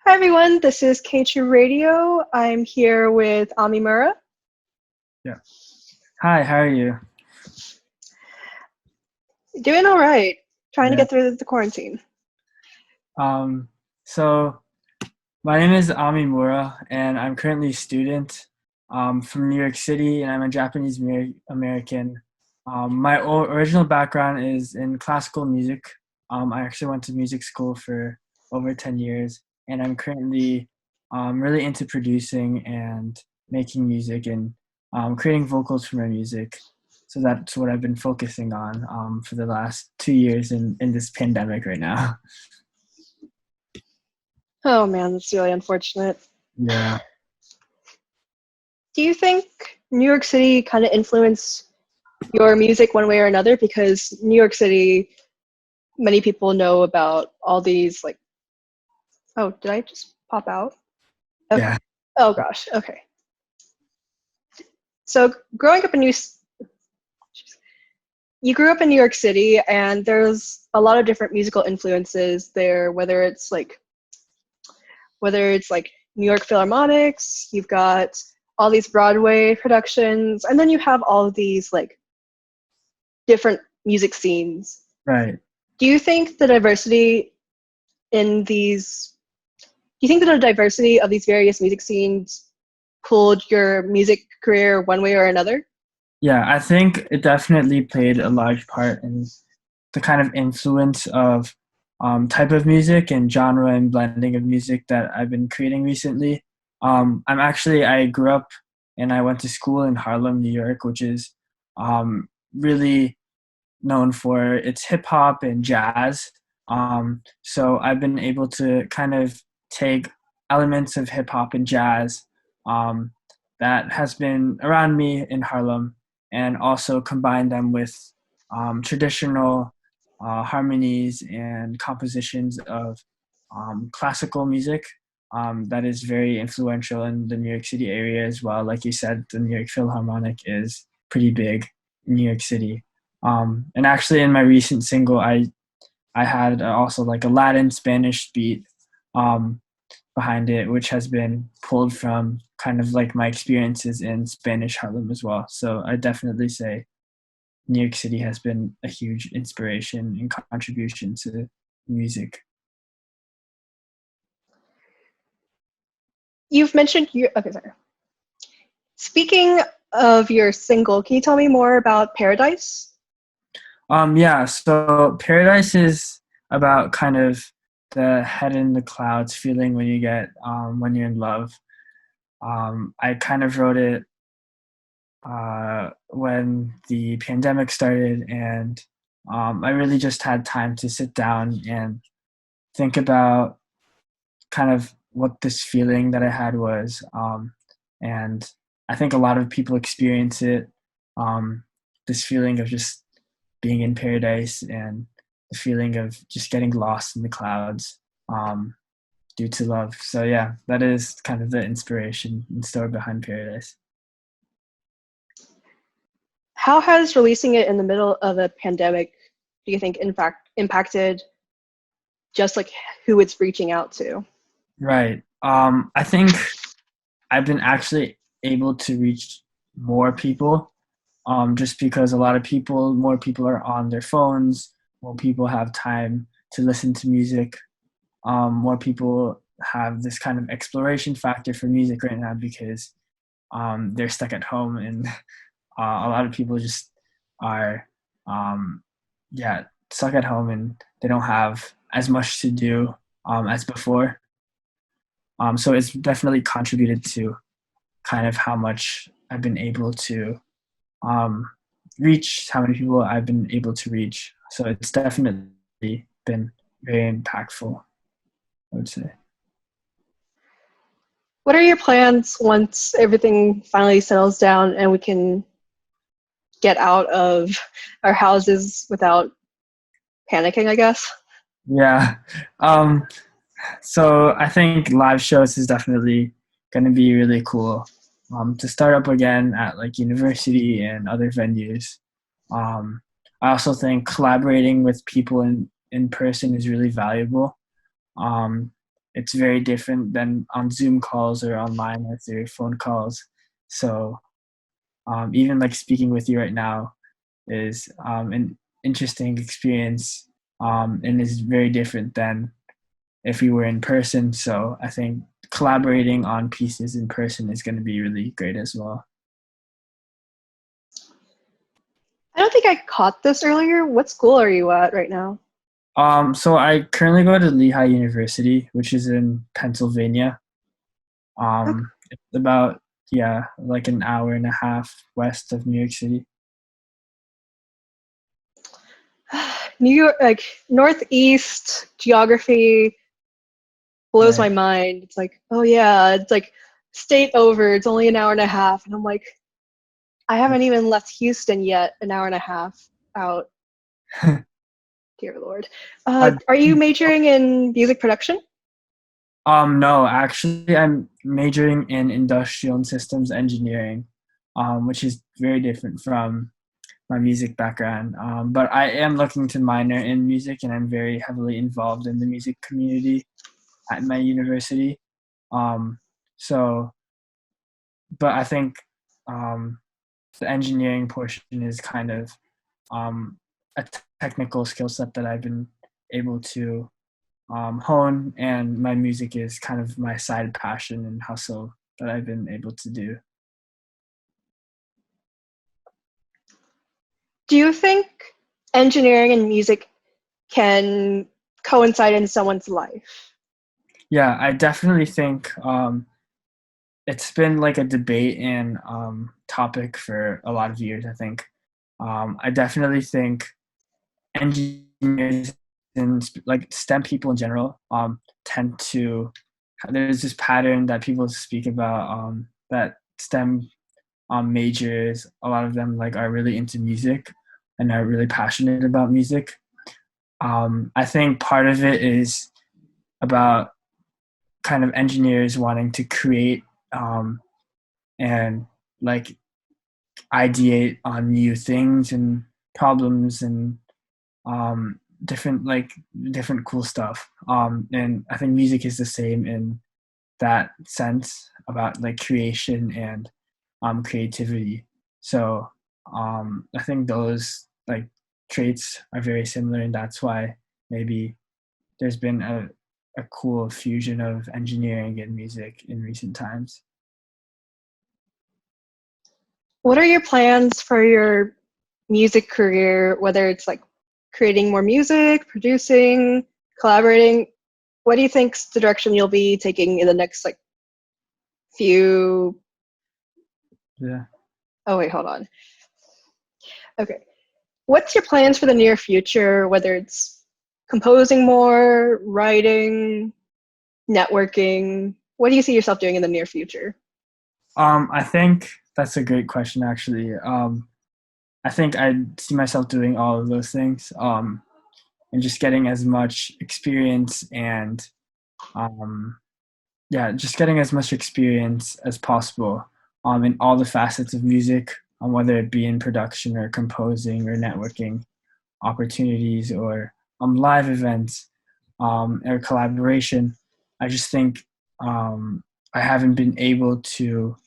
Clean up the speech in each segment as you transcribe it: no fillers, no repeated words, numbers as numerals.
Hi everyone, this is KTRU Radio. I'm here with Ami Mura. Yeah. Hi, how are you? Doing all right. Trying to Yeah. get through the quarantine. So my name is Ami Mura, and I'm currently a student from New York City, and I'm a Japanese American. My original background is in classical music. I actually went to music school for over 10 years, and I'm currently really into producing and making music and creating vocals for my music. So that's what I've been focusing on for the last 2 years in this pandemic right now. Oh man, that's really unfortunate. Yeah. Do you think New York City kind of influenced your music one way or another? Because New York City, many people know about all these oh, did I just pop out? Okay. Yeah. Oh gosh, okay. So growing up in you grew up in New York City, and there's a lot of different musical influences there, whether it's New York Philharmonics, you've got all these Broadway productions, and then you have all of these different music scenes. Right. Do you think the diversity in these do you think that the diversity of these various music scenes pulled your music career one way or another? Yeah, I think it definitely played a large part in the kind of influence of type of music and genre and blending of music that I've been creating recently. I grew up and I went to school in Harlem, New York, which is really known for its hip hop and jazz. So I've been able to kind of take elements of hip hop and jazz um, that has been around me in Harlem and also combine them with traditional harmonies and compositions of classical music that is very influential in the New York City area as well. Like you said, the New York Philharmonic is pretty big in New York City. And actually, in my recent single, I had also like a Latin Spanish beat um, behind it, which has been pulled from kind of like my experiences in Spanish Harlem as well. So I definitely say New York City has been a huge inspiration and contribution to music. You've mentioned you okay, sorry. Speaking of your single, can you tell me more about Paradise? Yeah, so Paradise is about kind of the head in the clouds feeling when you're in love. I kind of wrote it when the pandemic started, and I really just had time to sit down and think about kind of what this feeling that I had was. And I think a lot of people experience it, this feeling of just being in paradise and the feeling of just getting lost in the clouds due to love. So, yeah, that is kind of the inspiration and story behind Paradise. How has releasing it in the middle of a pandemic, do you think, in fact, impacted just who it's reaching out to? Right. I think I've been actually able to reach more people just because more people are on their phones, more people have time to listen to music, more people have this kind of exploration factor for music right now because they're stuck at home and a lot of people just are, um, yeah, stuck at home and they don't have as much to do as before. So it's definitely contributed to kind of how much I've been able to um, reach, how many people I've been able to reach. So it's definitely been very impactful, I would say. What are your plans once everything finally settles down and we can get out of our houses without panicking, I guess? Yeah. Um, so I think live shows is definitely going to be really cool to start up again at like university and other venues. Um, I also think collaborating with people in person is really valuable. Um, it's very different than on Zoom calls or online or through phone calls. So even like speaking with you right now is an interesting experience, and is very different than if we were in person. So I think collaborating on pieces in person is going to be really great as well. I don't think I caught this earlier. What school are you at right now? So I currently go to Lehigh University, which is in Pennsylvania. It's about, yeah, like an hour and a half west of New York City. New York, like Northeast geography blows Right. my mind. It's like, oh yeah, it's like state over. It's only an hour and a half, and I'm like, I haven't even left Houston yet. An hour and a half out. Dear Lord. I, Are you majoring in music production? no, actually, I'm majoring in industrial and systems engineering, which is very different from my music background. But I am looking to minor in music, and I'm very heavily involved in the music community at my university. Um, so, but I think um, the engineering portion is kind of a technical skill set that I've been able to hone, and my music is kind of my side passion and hustle that I've been able to do. Do you think engineering and music can coincide in someone's life? Yeah, I definitely think it's been like a debate and topic for a lot of years. I think I definitely think engineers and like STEM people in general tend to, there's this pattern that people speak about, that STEM majors, a lot of them like are really into music and are really passionate about music. I think part of it is about kind of engineers wanting to create and like ideate on new things and problems and um, different cool stuff. And I think music is the same in that sense about like creation and creativity. So I think those like traits are very similar, and that's why maybe there's been a cool fusion of engineering and music in recent times. What are your plans for your music career, whether it's like creating more music, producing, collaborating? What do you think's the direction you'll be taking in the next like few? Yeah. Oh wait, hold on. Okay. What's your plans for the near future, whether it's composing more, writing, networking? What do you see yourself doing in the near future? I think that's a great question, actually. I think I see myself doing all of those things, and just getting as much experience and, um, yeah, just getting as much experience as possible in all the facets of music, whether it be in production or composing or networking opportunities or live events or collaboration. I just think I haven't been able to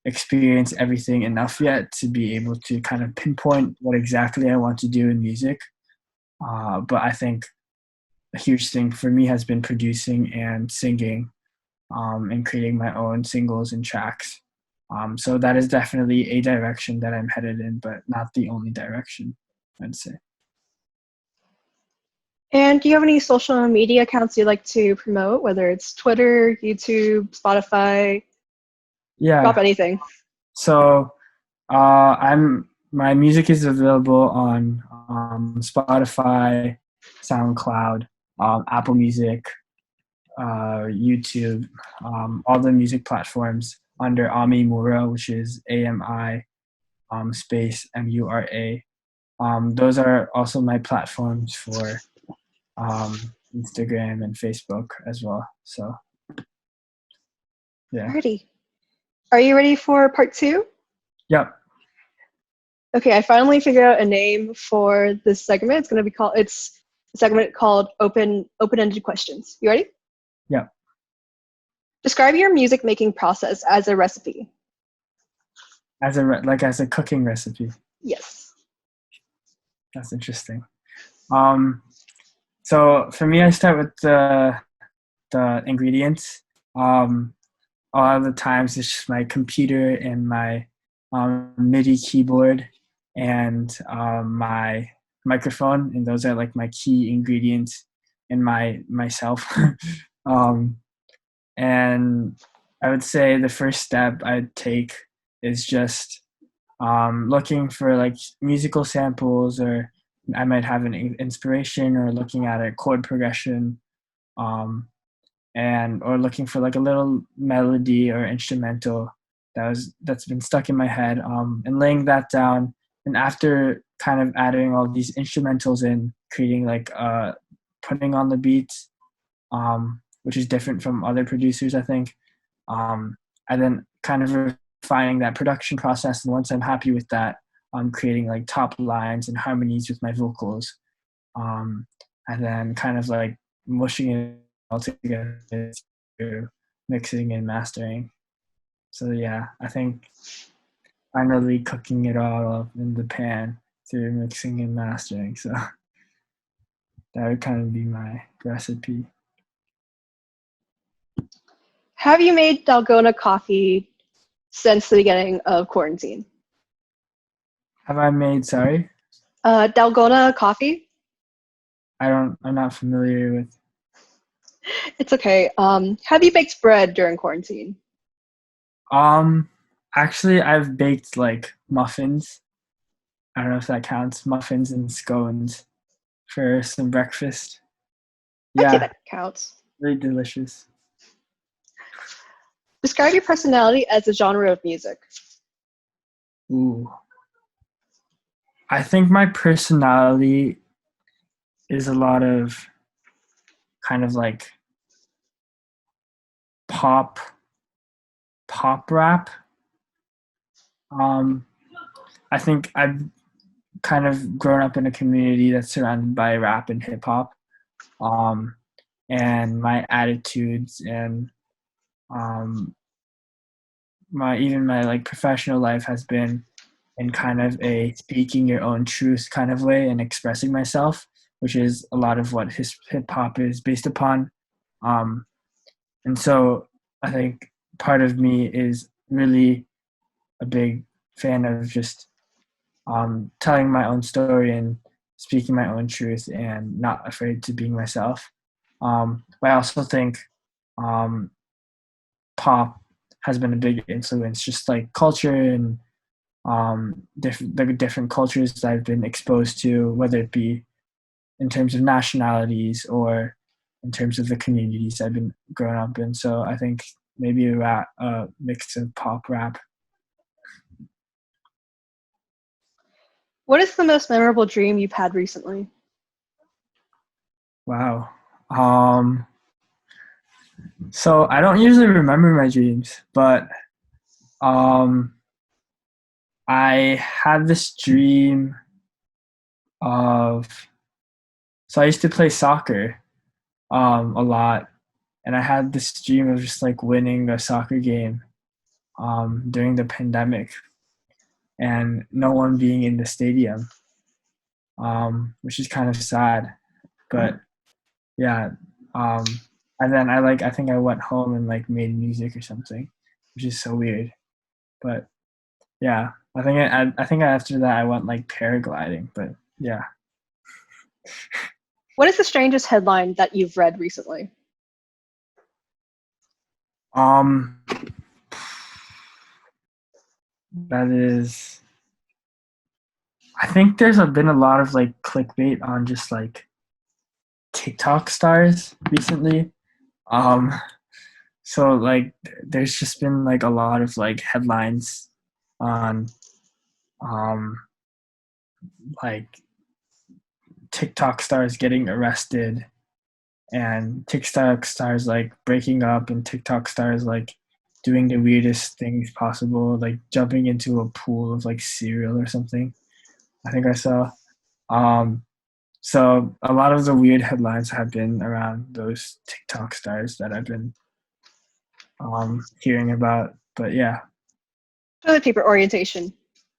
experience everything enough yet to be able to kind of pinpoint what exactly I want to do in music. But I think a huge thing for me has been producing and singing, and creating my own singles and tracks. So that is definitely a direction that I'm headed in, but not the only direction, I'd say. And do you have any social media accounts you'd like to promote, whether it's Twitter, YouTube, Spotify? Drop Yeah. anything. So I'm my music is available on Spotify, SoundCloud, Apple Music, YouTube, all the music platforms under Ami Mura, which is AMI space MURA. Those are also my platforms for Instagram and Facebook as well. So yeah, Alrighty. Are you ready for part two? yep, Okay, I finally figured out a name for this segment. It's a segment called Open-Ended Questions. You ready? Yeah, Describe your music making process as a recipe. as a cooking recipe. Yes. That's interesting. Um, so for me, I start with the ingredients. Um, a lot of the times it's just my computer and my MIDI keyboard and my microphone, and those are like my key ingredients in myself. um, and I would say the first step I'd take is just looking for like musical samples, or I might have an inspiration, or looking at a chord progression, um, and or looking for like a little melody or instrumental that's been stuck in my head, and laying that down. And after kind of adding all these instrumentals in, creating like putting on the beats, which is different from other producers, I think. And then kind of refining that production process. And once I'm happy with that, I'm creating like top lines and harmonies with my vocals. Um, and then kind of like mushing it all together through mixing and mastering. So yeah, I think finally cooking it all up in the pan through mixing and mastering. So that would kind of be my recipe. Have you made Dalgona coffee since the beginning of quarantine? Have I made, sorry? Dalgona coffee? I'm not familiar with. It's okay. Have you baked bread during quarantine? Um, Actually, I've baked like muffins. I don't know if that counts. Muffins and scones for some breakfast. I'd say Yeah, that counts. really delicious. Describe your personality as a genre of music. Ooh. I think my personality is a lot of kind of like pop pop rap. Um, I think I've kind of grown up in a community that's surrounded by rap and hip hop. Um, and my attitudes and um, my like professional life has been in kind of a speaking your own truth kind of way and expressing myself, which is a lot of what hip hop is based upon. Um, and so I think part of me is really a big fan of just telling my own story and speaking my own truth and not afraid to being myself. But I also think um, pop has been a big influence, just like culture and the different cultures that I've been exposed to, whether it be in terms of nationalities or in terms of the communities I've been growing up in. So I think maybe a mix of pop rap. What is the most memorable dream you've had recently? Wow. Um, so I don't usually remember my dreams, but um, I had this dream of. So I used to play soccer a lot, and I had this dream of just like winning a soccer game during the pandemic and no one being in the stadium, which is kind of sad. But yeah, and then I think I went home and like made music or something, which is so weird. But yeah, I think after that I went like paragliding. But yeah, What is the strangest headline that you've read recently? um, that is. I think been a lot of like clickbait on just like TikTok stars recently. Um, so like there's just been like a lot of like headlines on um like TikTok stars getting arrested and TikTok stars like breaking up and TikTok stars like doing the weirdest things possible, like jumping into a pool of like cereal or something. I think I saw. Um So a lot of the weird headlines have been around those TikTok stars that I've been hearing about. But yeah, Toilet paper orientation.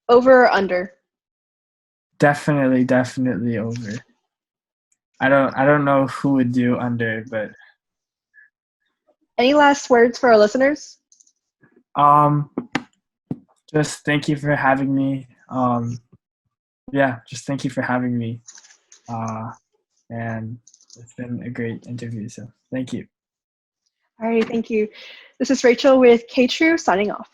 Over or under? definitely over. I don't know who would do under, but Any last words for our listeners? um just thank you for having me. Yeah, just thank you for having me. Uh and it's been a great interview, so thank you. All right, thank you. This is Rachel with KTRU signing off.